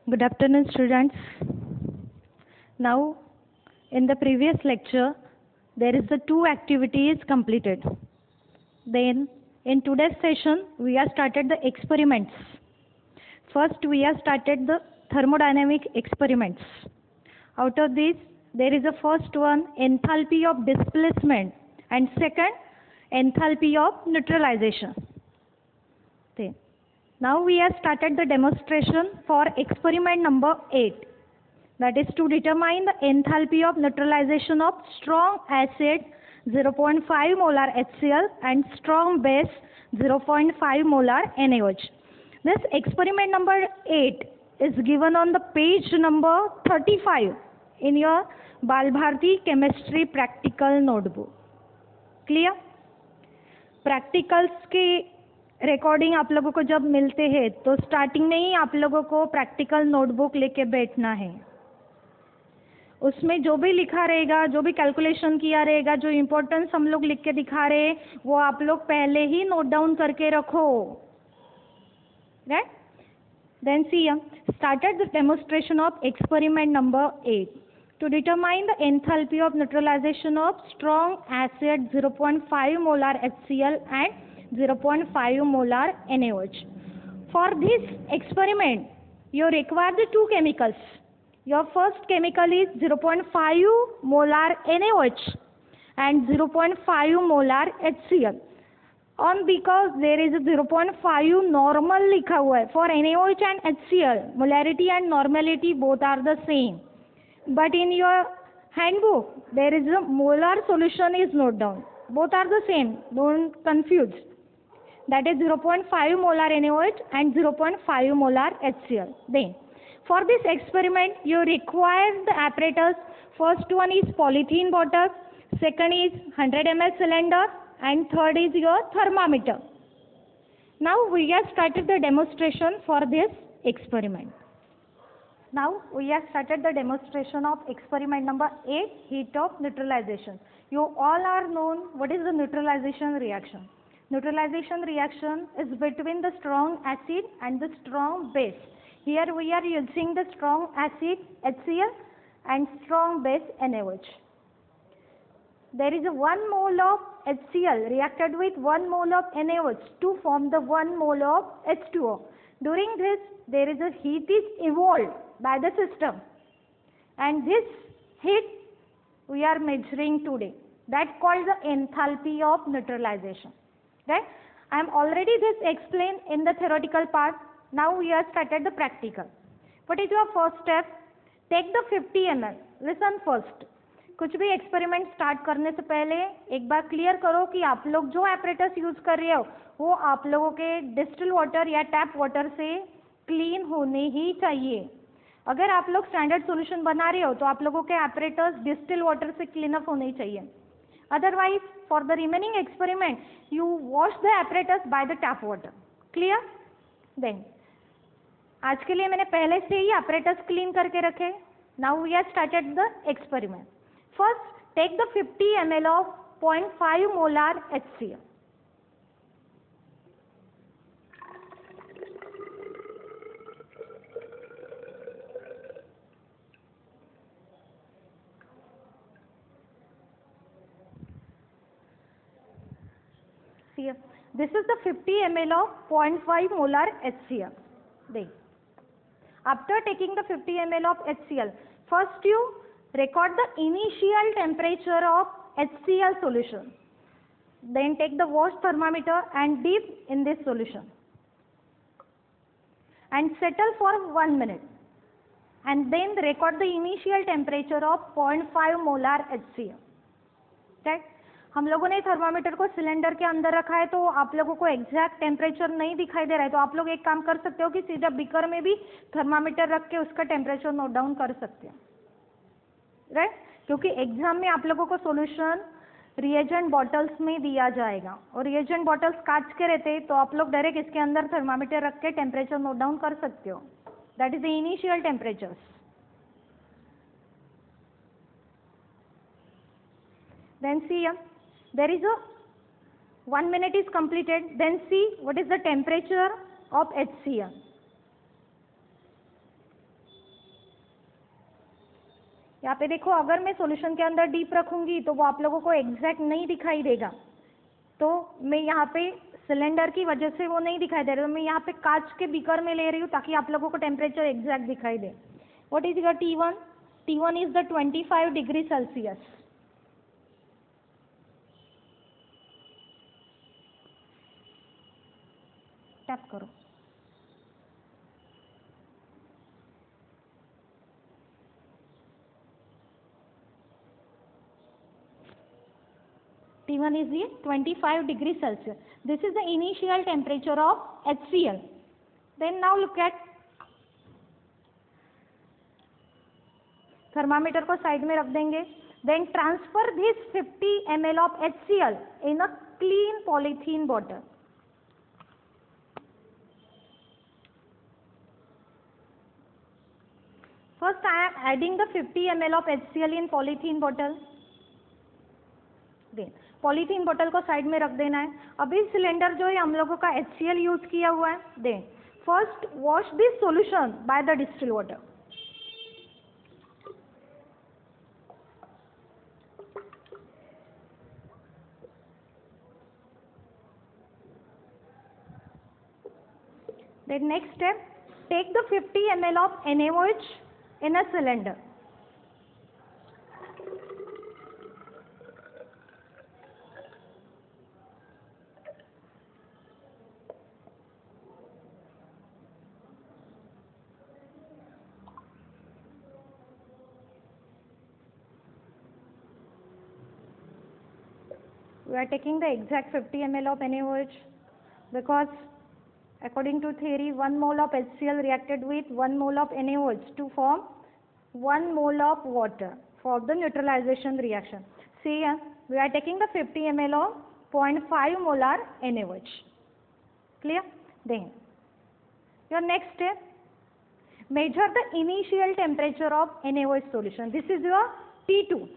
Good afternoon, students. Now, in the previous lecture, there is the two activities completed. Then, in today's session, we have started the experiments. First, we have started the thermodynamic experiments. Out of these, there is a first one, enthalpy of displacement, and second, enthalpy of neutralization. Okay. Now we have started the demonstration for experiment number 8. That is to determine the enthalpy of neutralization of strong acid 0.5 molar HCl and strong base 0.5 molar NaOH. This experiment number 8 is given on the page number 35 in your Balbharti Chemistry Practical Notebook. Clear? Practicals के recording आप लोगों को जब मिलते हैं तो starting में ही आप लोगों को प्रैक्टिकल नोटबुक लेके बैठना है. उसमें जो भी लिखा रहेगा, जो भी कैलकुलेशन किया रहेगा, जो इम्पोर्टेंस हम लोग लिख के दिखा रहे हैं वो आप लोग पहले ही नोट डाउन करके रखो. Right? Then she started the demonstration of experiment number 8. To determine the enthalpy of neutralization of strong acid 0.5 molar HCl and 0.5 molar NaOH. For this experiment, you require the two chemicals. Your first chemical is 0.5 molar NaOH and 0.5 molar HCl. On because there is a 0.5 normal लिखा हुआ है. For NaOH and HCl, molarity and normality both are the same. But in your handbook, there is a molar solution is noted down. Both are the same. Don't confuse. That is 0.5 molar NaOH and 0.5 molar HCl. Then, for this experiment, you require the apparatus. First one is polythene bottle. Second is 100 ml cylinder. And third is your thermometer. Now, we have started the demonstration for this experiment. Now we have started the demonstration of experiment number 8, heat of neutralization. You all are known what is the neutralization reaction. Neutralization reaction is between the strong acid and the strong base. Here we are using the strong acid HCl and strong base NaOH. There is 1 mole of HCl reacted with 1 mole of NaOH to form the 1 mole of H2O. During this, there is a heat is evolved by the system, and this heat we are measuring today. That called the enthalpy of neutralization. Right? I am already this explained in the theoretical part. Now we have started the practical. What is your first step? Take the 50 ml. Listen first. कुछ भी experiment start करने से पहले एक बार clear करो कि आप लोग जो एपरेटस यूज कर रहे हो वो आप लोगों के डिस्टिल वाटर या टैप वाटर से क्लीन होने ही चाहिए. अगर आप लोग स्टैंडर्ड सॉल्यूशन बना रहे हो तो आप लोगों के एपरेटस डिस्टिल वाटर से क्लीन अप होने चाहिए. Otherwise for the remaining experiment you wash the apparatus by the tap water. Clear? Then आज के लिए मैंने पहले से ही एपरेटस क्लीन करके रखे. Now we have started the experiment. First take the 50 ml of 0.5 molar HCl. Here, this is the 50 ml of 0.5 molar HCl. Then, after taking the 50 ml of HCl, first you record the initial temperature of HCl solution. Then take the wash thermometer and dip in this solution. And settle for 1 minute. And then record the initial temperature of 0.5 molar HCl. Okay? हम लोगों ने thermometer को cylinder के अंदर रखा है तो आप लोगों को एग्जैक्ट टेम्परेचर नहीं दिखाई दे रहा है, तो आप लोग एक काम कर सकते हो कि सीधा बीकर में भी थर्मामीटर रख के उसका टेम्परेचर नोट डाउन कर सकते हैं. राइट? क्योंकि एग्जाम में आप लोगों को सॉल्यूशन रिएजेंट बॉटल्स में दिया जाएगा और रिएजेंट बॉटल्स कांच के रहते हैं तो आप लोग डायरेक्ट इसके अंदर थर्मामीटर रख के टेम्परेचर नोट डाउन कर सकते हो. That is the initial temperatures. Then see there is a 1 minute is completed. Then see what is the temperature of HCl. यहाँ पे देखो, अगर मैं सॉल्यूशन के अंदर डीप रखूंगी तो वो आप लोगों को एग्जैक्ट नहीं दिखाई देगा, तो मैं यहाँ पे सिलेंडर की वजह से वो नहीं दिखाई दे रहा, तो मैं यहाँ पे कांच के बीकर में ले रही हूँ ताकि आप लोगों को टेम्परेचर एग्जैक्ट दिखाई दे. What is your T1? T1 is the 25 degree Celsius. Tap करो. T1 is the 25 degree Celsius. This is the initial temperature of HCl. Then now look at thermometer को साइड में रख देंगे. Then transfer this 50 ml of HCl in a clean polythene bottle. First I am adding the 50 ml of HCl in polythene bottle. Then polythene बोतल को side में रख देना है. अभी सिलेंडर जो है हम लोगों का HCl यूज किया हुआ है. Then first wash this solution by the distil water. Then next step, take the 50 ml of NaOH in a cylinder. We are taking the exact 50 ml of NaOH because according to theory 1 mole of HCl reacted with 1 mole of NaOH to form 1 mole of water for the neutralization reaction. See here, we are taking the 50 ml of 0.5 molar NaOH. Clear? Then your next step, measure the initial temperature of NaOH solution. This is your T2.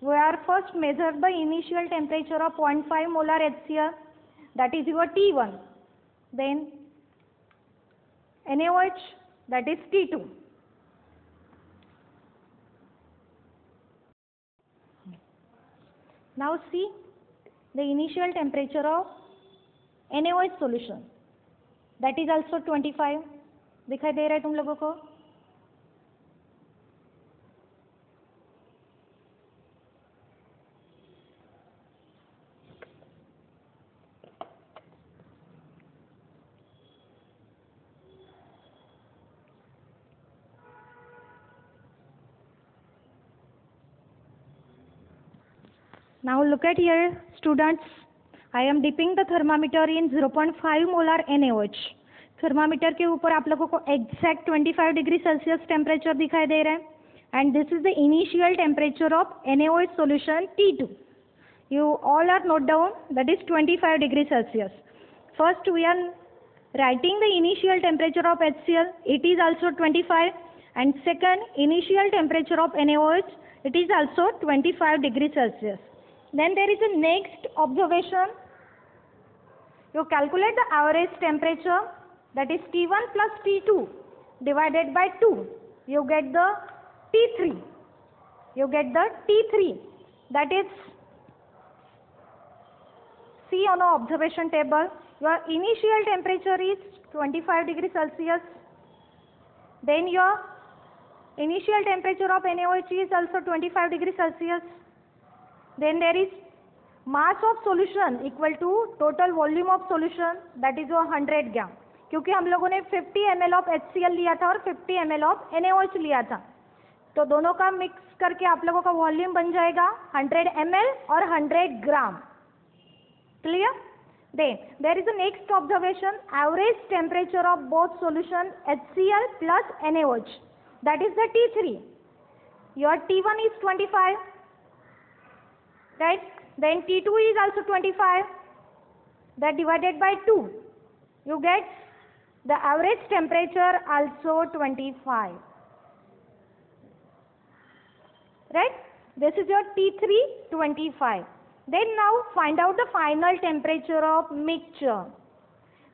We are first measure the initial temperature of 0.5 molar HCl, that is your T1. Then NaOH, that is T2. Now see the initial temperature of NaOH solution, that is also 25. दिखाई दे रहा है तुम लोगों को? Now look at here, students. I am dipping the thermometer in 0.5 molar NaOH. Thermometer के ऊपर आप लोगों को एग्जैक्ट 25 डिग्री सेल्सियस टेम्परेचर दिखाई दे रहा है. And this is the initial temperature of NaOH solution T2. You all are note down, that is 25 degree Celsius. First we are writing the initial temperature of HCl, it is also 25. And second, initial temperature of NaOH, it is also 25 degree Celsius. Then there is a next observation. You calculate the average temperature, that is T1 plus T2 divided by 2. You get the T3. You get the T3. That is, see on the observation table, your initial temperature is 25 degree Celsius. Then your initial temperature of NaOH is also 25 degree Celsius. Then there is mass of solution equal to total volume of solution, that is 100 ग्राम. क्योंकि हम लोगों ने 50 ml of HCl लिया था और 50 ml of NaOH लिया था, तो दोनों का मिक्स करके आप लोगों का वॉल्यूम बन जाएगा 100 ml और 100 ग्राम. Clear? Then there is a next observation, average temperature of both solution HCl plus NaOH, that is the T3. Your T1 is 25, right? Then T2 is also 25. That divided by 2, you get the average temperature also 25. Right? This is your T3 25. Then now find out the final temperature of mixture.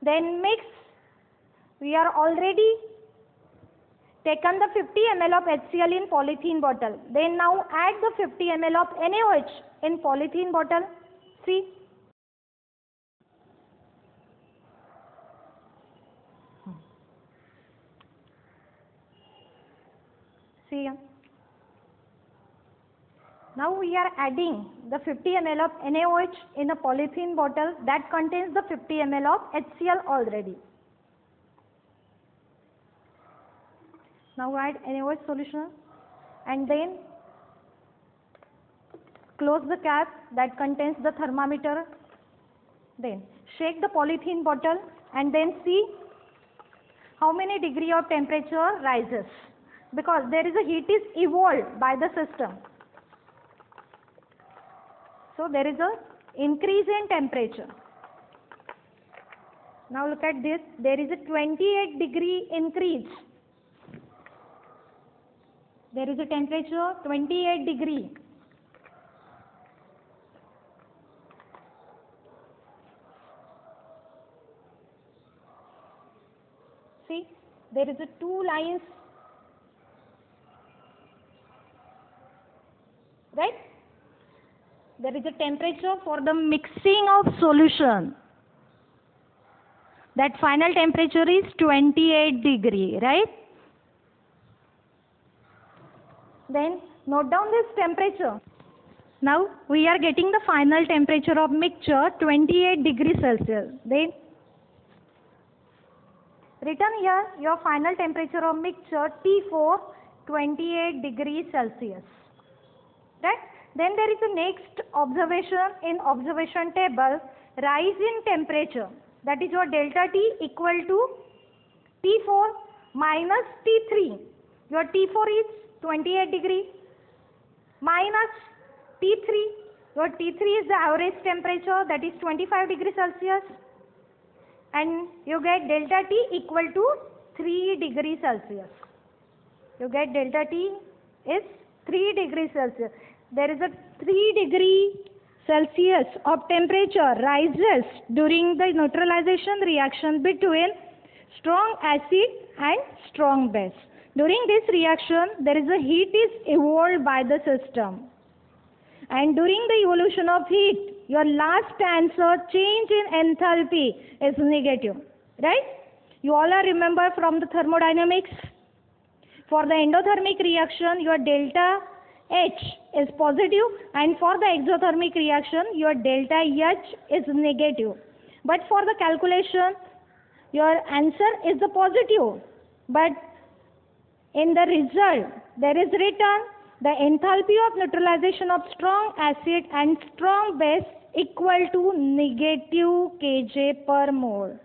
Then mix. We are already taken the 50 ml of HCl in polythene bottle. Then now add the 50 ml of NaOH in polythene bottle. See. See here. Now we are adding the 50 ml of NaOH in a polythene bottle that contains the 50 ml of HCl already. Now add NaOH solution and then close the cap that contains the thermometer. Then shake the polythene bottle and then see how many degree of temperature rises, because there is a heat is evolved by the system. So there is a increase in temperature. Now look at this, there is a 28 degree increase. There is a temperature 28 degree. See, there is a 2 lines, right? There is a temperature for the mixing of solution. That final temperature is 28 degree, right? Then note down this temperature. Now we are getting the final temperature of mixture 28 degrees Celsius. Then written here your final temperature of mixture T4 28 degrees Celsius. Right? Then there is a next observation in observation table, rise in temperature. That is your delta T equal to T4 minus T3. Your T4 is 28 degree minus T3. Your T3 is the average temperature, that is 25 degrees Celsius. And you get delta T equal to 3 degrees Celsius. You get delta T is 3 degrees Celsius. There is a 3 degree Celsius of temperature rises during the neutralization reaction between strong acid and strong base. During this reaction, there is a heat is evolved by the system. And during the evolution of heat, your last answer change in enthalpy is negative. Right? You all are remember from the thermodynamics. For the endothermic reaction, your delta H is positive, and for the exothermic reaction, your delta H is negative. But for the calculation, your answer is the positive. But in the result, there is written the enthalpy of neutralization of strong acid and strong base equal to negative kJ per mole.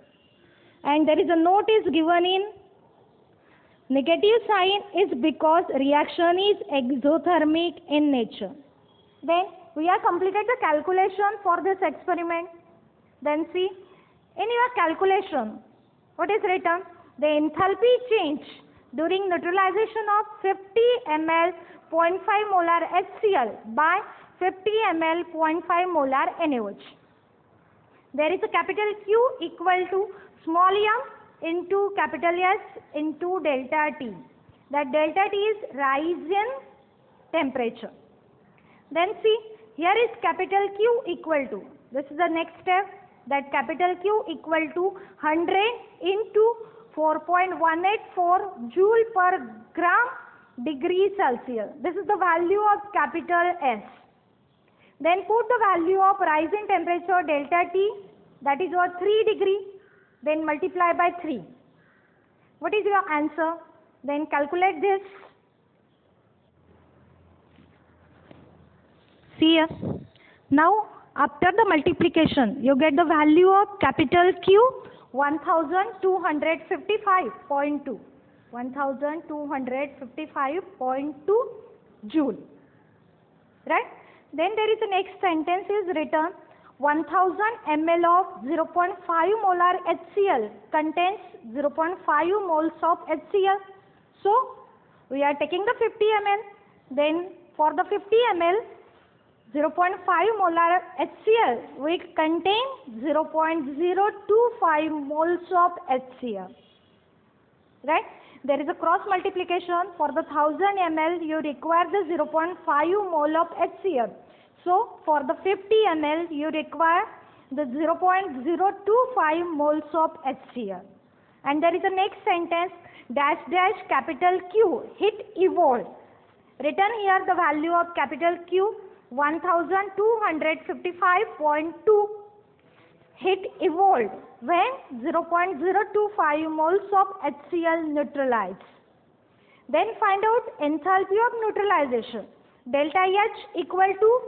And there is a note is given in negative sign is because reaction is exothermic in nature. Then we have completed the calculation for this experiment. Then see, in your calculation, what is written? The enthalpy change during neutralization of 50 ml 0.5 molar HCl by 50 ml 0.5 molar NaOH. There is a capital Q equal to small m into capital S into delta T. That delta T is rise in temperature. Then see, here is capital Q equal to, this is the next step, that capital Q equal to 100 into 4.184 joule per gram degree Celsius. This is the value of capital S. Then put the value of rise in temperature delta T, that is your 3 degree, then multiply by 3. What is your answer? Then calculate this. See here. Now after the multiplication, you get the value of capital Q 1255.2. 1255.2 joule. Right? Then there is the next sentence is written, 1000 ml of 0.5 molar HCl contains 0.5 moles of HCl. So we are taking the 50 ml. Then for the 50 ml 0.5 molar HCl we contain 0.025 moles of HCl. Right? there is a cross multiplication. For the 1000 ml, you require the 0.5 mole of HCl. So for the 50 ml, you require the 0.025 moles of HCl. And there is a next sentence, dash dash capital Q, heat evolved. Written here the value of capital Q, 1255.2. Heat evolved when 0.025 moles of HCl neutralized. Then find out enthalpy of neutralization. Delta H equal to,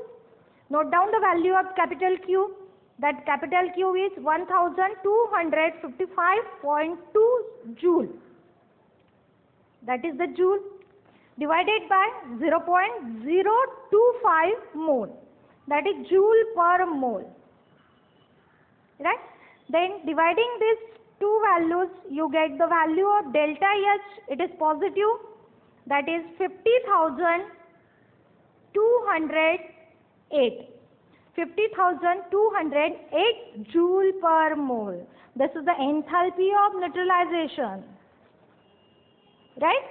note down the value of capital Q. That capital Q is 1255.2 joule. That is the joule. Divided by 0.025 mole. That is joule per mole. Right? Then dividing these two values, you get the value of delta H. It is positive. That is 50,208. 50,208 joule per mole. This is the enthalpy of neutralization. Right?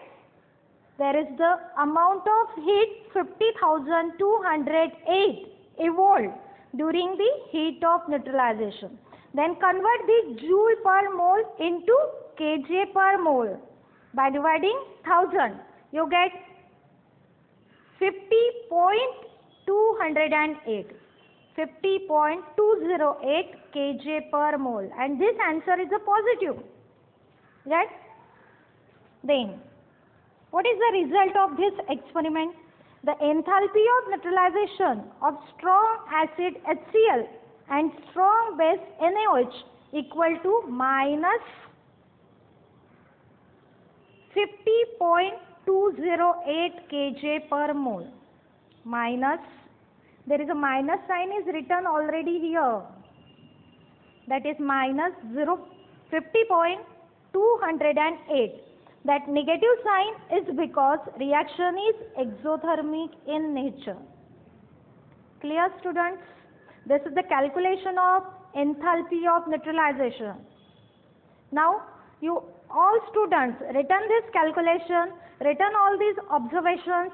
There is the amount of heat 50,208 evolved during the heat of neutralization. Then convert the joule per mole into kJ per mole. By dividing 1000, you get 50.208. 50.208 kJ per mole. And this answer is a positive. Right? Then, what is the result of this experiment? The enthalpy of neutralization of strong acid HCl and strong base NaOH equal to minus 50.208 kJ per mole. Minus, there is a minus sign is written already here. That is minus 50.208. That negative sign is because reaction is exothermic in nature. Clear, students? This is the calculation of enthalpy of neutralization. Now, you all students written this calculation, written all these observation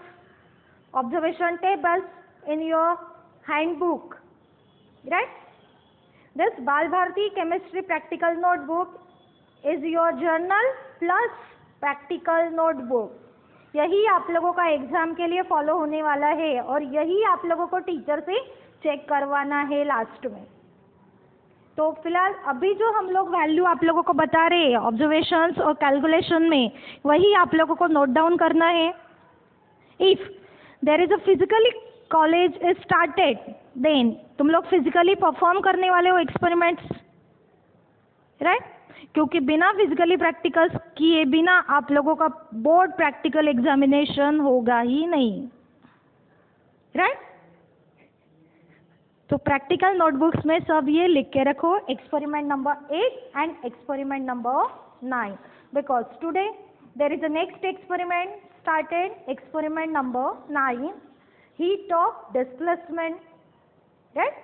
tables in your handbook. Right? This Bal Bharati Chemistry Practical Notebook is your journal plus practical notebook. यही आप लोगों का exam के लिए follow होने वाला है और यही आप लोगों को टीचर से चेक करवाना है लास्ट में. तो फिलहाल अभी जो हम लोग वैल्यू आप लोगों को बता रहे हैं ऑब्जर्वेशंस और कैलकुलेशन में, वही आप लोगों को नोट डाउन करना है. If there is a physically college is started, then तुम लोग फिजिकली परफॉर्म करने वाले हो एक्सपेरिमेंट्स. राइट? क्योंकि बिना फिजिकली प्रैक्टिकल्स किए बिना आप लोगों का बोर्ड प्रैक्टिकल एग्जामिनेशन होगा ही नहीं. राइट? तो प्रैक्टिकल नोटबुक्स में सब ये लिख के रखो, experiment number 8 and experiment number 9, because today there is a next experiment started, experiment number 9, heat of displacement. Right?